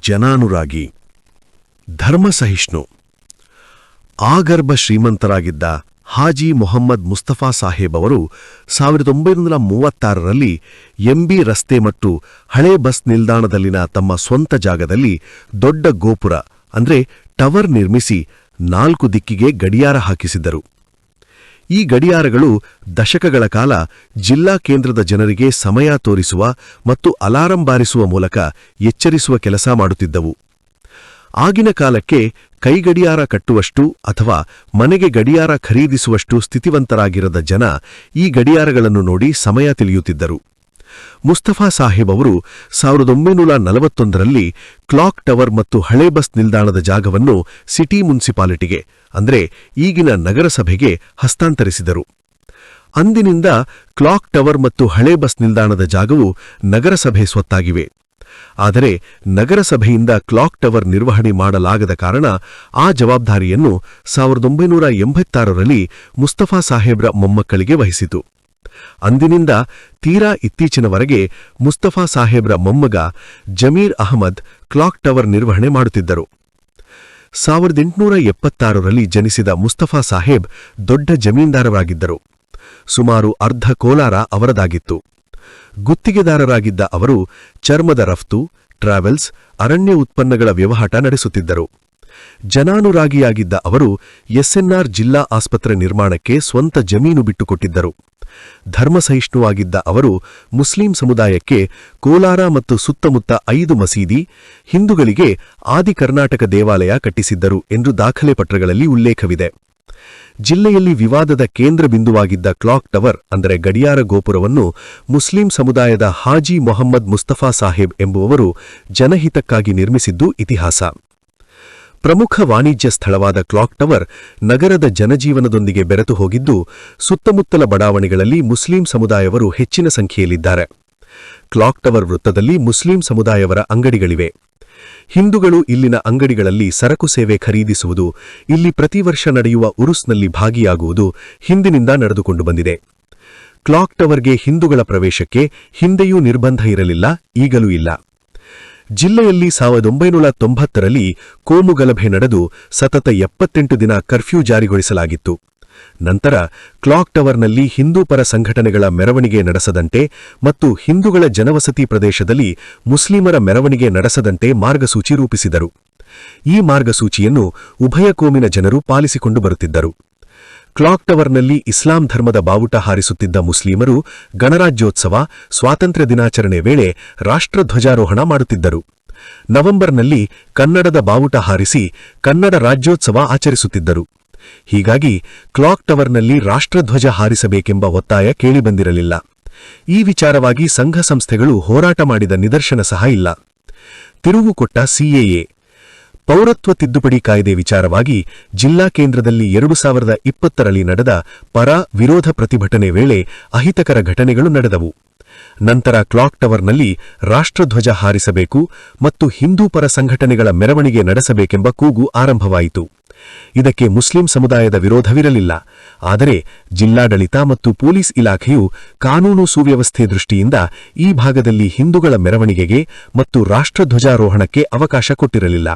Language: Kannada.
ಜನಾನುರಾಗಿ, ಧರ್ಮಸಹಿಷ್ಣು. ಆಗರ್ಭ ಶ್ರೀಮಂತರಾಗಿದ್ದ ಹಾಜಿ ಮೊಹಮ್ಮದ್ ಮುಸ್ತಫಾ ಸಾಹೇಬ್ ಅವರು 1936ರಲ್ಲಿ ಎಂಬಿ ರಸ್ತೆ ಮತ್ತು ಹಳೆ ಬಸ್ ನಿಲ್ದಾಣದಲ್ಲಿನ ತಮ್ಮ ಸ್ವಂತ ಜಾಗದಲ್ಲಿ ದೊಡ್ಡ ಗೋಪುರ ಅಂದ್ರೆ ಟವರ್ ನಿರ್ಮಿಸಿ 4 ದಿಕ್ಕಿಗೆ ಗಡಿಯಾರ ಹಾಕಿಸಿದ್ದರು. ಈ ಗಡಿಯಾರಗಳು ದಶಕಗಳ ಕಾಲ ಜಿಲ್ಲಾ ಕೇಂದ್ರದ ಜನರಿಗೆ ಸಮಯ ತೋರಿಸುವ ಮತ್ತು ಅಲಾರಂ ಬಾರಿಸುವ ಮೂಲಕ ಎಚ್ಚರಿಸುವ ಕೆಲಸ ಮಾಡುತ್ತಿದ್ದವು. ಆಗಿನ ಕಾಲಕ್ಕೆ ಕೈಗಡಿಯಾರ ಕಟ್ಟುವಷ್ಟು ಅಥವಾ ಮನೆಗೆ ಗಡಿಯಾರ ಖರೀದಿಸುವಷ್ಟು ಸ್ಥಿತಿವಂತರಾಗಿರದ ಜನ ಈ ಗಡಿಯಾರಗಳನ್ನು ನೋಡಿ ಸಮಯ ತಿಳಿಯುತ್ತಿದ್ದರು. ಮುಸ್ತಫಾ ಸಾಹೇಬ್ ಅವರು 1941ರಲ್ಲಿ ಕ್ಲಾಕ್ ಟವರ್ ಮತ್ತು ಹಳೆ ಬಸ್ ನಿಲ್ದಾಣದ ಜಾಗವನ್ನು ಸಿಟಿ ಮುನ್ಸಿಪಾಲಿಟಿಗೆ ಅಂದ್ರೆ ಈಗಿನ ನಗರಸಭೆಗೆ ಹಸ್ತಾಂತರಿಸಿದರು. ಅಂದಿನಿಂದ ಕ್ಲಾಕ್ ಟವರ್ ಮತ್ತು ಹಳೆ ಬಸ್ ನಿಲ್ದಾಣದ ಜಾಗವು ನಗರಸಭೆ ಸ್ವತ್ತಾಗಿವೆ. ಆದರೆ ನಗರಸಭೆಯಿಂದ ಕ್ಲಾಕ್ ಟವರ್ ನಿರ್ವಹಣೆ ಮಾಡಲಾಗದ ಕಾರಣ ಆ ಜವಾಬ್ದಾರಿಯನ್ನು 1986ರಲ್ಲಿ ಮುಸ್ತಫಾ ಸಾಹೇಬ್ರ ಮೊಮ್ಮಕ್ಕಳಿಗೆ ವಹಿಸಿತು. ಅಂದಿನಿಂದ ತೀರಾ ಇತ್ತೀಚಿನವರೆಗೆ ಮುಸ್ತಫಾ ಸಾಹೇಬ್ರ ಮೊಮ್ಮಗ ಜಮೀರ್ ಅಹಮದ್ ಕ್ಲಾಕ್ ಟವರ್ ನಿರ್ವಹಣೆ ಮಾಡುತ್ತಿದ್ದರು. 1876ರಲ್ಲಿ ಜನಿಸಿದ ಮುಸ್ತಫಾ ಸಾಹೇಬ್ ದೊಡ್ಡ ಜಮೀನ್ದಾರರಾಗಿದ್ದರು. ಸುಮಾರು ಅರ್ಧ ಕೋಲಾರ ಅವರದಾಗಿತ್ತು. ಗುತ್ತಿಗೆದಾರರಾಗಿದ್ದ ಅವರು ಚರ್ಮದ ರಫ್ತು, ಟ್ರಾವೆಲ್ಸ್, ಅರಣ್ಯ ಉತ್ಪನ್ನಗಳ ವ್ಯವಹಾರ ನಡೆಸುತ್ತಿದ್ದರು. ಜನಾನುರಾಗಿಯಾಗಿದ್ದ ಅವರು ಎಸ್ಎನ್ಆರ್ ಜಿಲ್ಲಾ ಆಸ್ಪತ್ರೆ ನಿರ್ಮಾಣಕ್ಕೆ ಸ್ವಂತ ಜಮೀನು ಬಿಟ್ಟುಕೊಟ್ಟಿದ್ದರು. ಧರ್ಮಸಹಿಷ್ಣುವಾಗಿದ್ದ ಅವರು ಮುಸ್ಲಿಂ ಸಮುದಾಯಕ್ಕೆ ಕೋಲಾರ ಮತ್ತು ಸುತ್ತಮುತ್ತ 5 ಮಸೀದಿ, ಹಿಂದೂಗಳಿಗೆ ಆದಿ ಕರ್ನಾಟಕ ದೇವಾಲಯ ಕಟ್ಟಿಸಿದ್ದರು ಎಂದು ದಾಖಲೆ ಪತ್ರಗಳಲ್ಲಿ ಉಲ್ಲೇಖವಿದೆ. ಜಿಲ್ಲೆಯಲ್ಲಿ ವಿವಾದದ ಕೇಂದ್ರ ಬಿಂದುವಾಗಿದ್ದ ಕ್ಲಾಕ್ ಟವರ್ ಅಂದರೆ ಗಡಿಯಾರ ಗೋಪುರವನ್ನು ಮುಸ್ಲಿಂ ಸಮುದಾಯದ ಹಾಜಿ ಮೊಹಮ್ಮದ್ ಮುಸ್ತಫಾ ಸಾಹೇಬ್ ಎಂಬುವವರು ಜನಹಿತಕ್ಕಾಗಿ ನಿರ್ಮಿಸಿದ್ದು ಇತಿಹಾಸ. ಪ್ರಮುಖ ವಾಣಿಜ್ಯ ಸ್ಥಳವಾದ ಕ್ಲಾಕ್ ಟವರ್ ನಗರದ ಜನಜೀವನದೊಂದಿಗೆ ಬೆರೆತು ಹೋಗಿದ್ದು, ಸುತ್ತಮುತ್ತಲ ಬಡಾವಣೆಗಳಲ್ಲಿ ಮುಸ್ಲಿಂ ಸಮುದಾಯವರು ಹೆಚ್ಚಿನ ಸಂಖ್ಯೆಯಲ್ಲಿದ್ದಾರೆ. ಕ್ಲಾಕ್ ಟವರ್ ವೃತ್ತದಲ್ಲಿ ಮುಸ್ಲಿಂ ಸಮುದಾಯವರ ಅಂಗಡಿಗಳಿವೆ. ಹಿಂದೂಗಳು ಇಲ್ಲಿನ ಅಂಗಡಿಗಳಲ್ಲಿ ಸರಕು ಸೇವೆ ಖರೀದಿಸುವುದು, ಇಲ್ಲಿ ಪ್ರತಿ ವರ್ಷ ನಡೆಯುವ ಉರುಸ್ನಲ್ಲಿ ಭಾಗಿಯಾಗುವುದು ಹಿಂದಿನಿಂದ ನಡೆದುಕೊಂಡು ಬಂದಿದೆ. ಕ್ಲಾಕ್ ಟವರ್ಗೆ ಹಿಂದೂಗಳ ಪ್ರವೇಶಕ್ಕೆ ಹಿಂದೆಯೂ ನಿರ್ಬಂಧ ಇರಲಿಲ್ಲ, ಈಗಲೂ ಇಲ್ಲ. ಜಿಲ್ಲೆಯಲ್ಲಿ 1990ರಲ್ಲಿ ಕೋಮುಗಲಭೆ ನಡೆದು ಸತತ 78 ದಿನ ಕರ್ಫ್ಯೂ ಜಾರಿಗೊಳಿಸಲಾಗಿತ್ತು. ನಂತರ ಕ್ಲಾಕ್ ಟವರ್ನಲ್ಲಿ ಹಿಂದೂ ಪರ ಸಂಘಟನೆಗಳ ಮೆರವಣಿಗೆ ನಡೆಸದಂತೆ ಮತ್ತು ಹಿಂದೂಗಳ ಜನವಸತಿ ಪ್ರದೇಶದಲ್ಲಿ ಮುಸ್ಲಿಮರ ಮೆರವಣಿಗೆ ನಡೆಸದಂತೆ ಮಾರ್ಗಸೂಚಿ ರೂಪಿಸಿದರು. ಈ ಮಾರ್ಗಸೂಚಿಯನ್ನು ಉಭಯ ಕೋಮಿನ ಜನರು ಪಾಲಿಸಿಕೊಂಡು ಬರುತ್ತಿದ್ದರು. ಕ್ಲಾಕ್ ಟವರ್ನಲ್ಲಿ ಇಸ್ಲಾಂ ಧರ್ಮದ ಬಾವುಟ ಹಾರಿಸುತ್ತಿದ್ದ ಮುಸ್ಲಿಮರು ಗಣರಾಜ್ಯೋತ್ಸವ, ಸ್ವಾತಂತ್ರ್ಯ ದಿನಾಚರಣೆ ವೇಳೆ ರಾಷ್ಟ್ರಧ್ವಜಾರೋಹಣ ಮಾಡುತ್ತಿದ್ದರು. ನವೆಂಬರ್ನಲ್ಲಿ ಕನ್ನಡದ ಬಾವುಟ ಹಾರಿಸಿ ಕನ್ನಡ ರಾಜ್ಯೋತ್ಸವ ಆಚರಿಸುತ್ತಿದ್ದರು. ಹೀಗಾಗಿ ಕ್ಲಾಕ್ ಟವರ್ನಲ್ಲಿ ರಾಷ್ಟ್ರಧ್ವಜ ಹಾರಿಸಬೇಕೆಂಬ ಒತ್ತಾಯ ಕೇಳಿಬಂದಿರಲಿಲ್ಲ. ಈ ವಿಚಾರವಾಗಿ ಸಂಘ ಸಂಸ್ಥೆಗಳು ಹೋರಾಟ ಮಾಡಿದ ನಿದರ್ಶನ ಸಹ ಇಲ್ಲ. ತಿರುವು ಕೊಟ್ಟ ಸಿಎಎ ಪೌರತ್ವ ತಿದ್ದುಪಡಿ ಕಾಯ್ದೆ ವಿಚಾರವಾಗಿ ಜಿಲ್ಲಾ ಕೇಂದ್ರದಲ್ಲಿ 2020ರಲ್ಲಿ ನಡೆದ ಪರ ವಿರೋಧ ಪ್ರತಿಭಟನೆ ವೇಳೆ ಅಹಿತಕರ ಘಟನೆಗಳು ನಡೆದವು. ನಂತರ ಕ್ಲಾಕ್ ಟವರ್ನಲ್ಲಿ ರಾಷ್ಟ್ರಧ್ವಜ ಹಾರಿಸಬೇಕು ಮತ್ತು ಹಿಂದೂ ಪರ ಸಂಘಟನೆಗಳ ಮೆರವಣಿಗೆ ನಡೆಸಬೇಕೆಂಬ ಕೂಗು ಆರಂಭವಾಯಿತು. ಇದಕ್ಕೆ ಮುಸ್ಲಿಂ ಸಮುದಾಯದ ವಿರೋಧವಿರಲಿಲ್ಲ. ಆದರೆ ಜಿಲ್ಲಾಡಳಿತ ಮತ್ತು ಪೊಲೀಸ್ ಇಲಾಖೆಯು ಕಾನೂನು ಸುವ್ಯವಸ್ಥೆ ದೃಷ್ಟಿಯಿಂದ ಈ ಭಾಗದಲ್ಲಿ ಹಿಂದೂಗಳ ಮೆರವಣಿಗೆಗೆ ಮತ್ತು ರಾಷ್ಟ್ರಧ್ವಜಾರೋಹಣಕ್ಕೆ ಅವಕಾಶ ಕೊಟ್ಟಿರಲಿಲ್ಲ.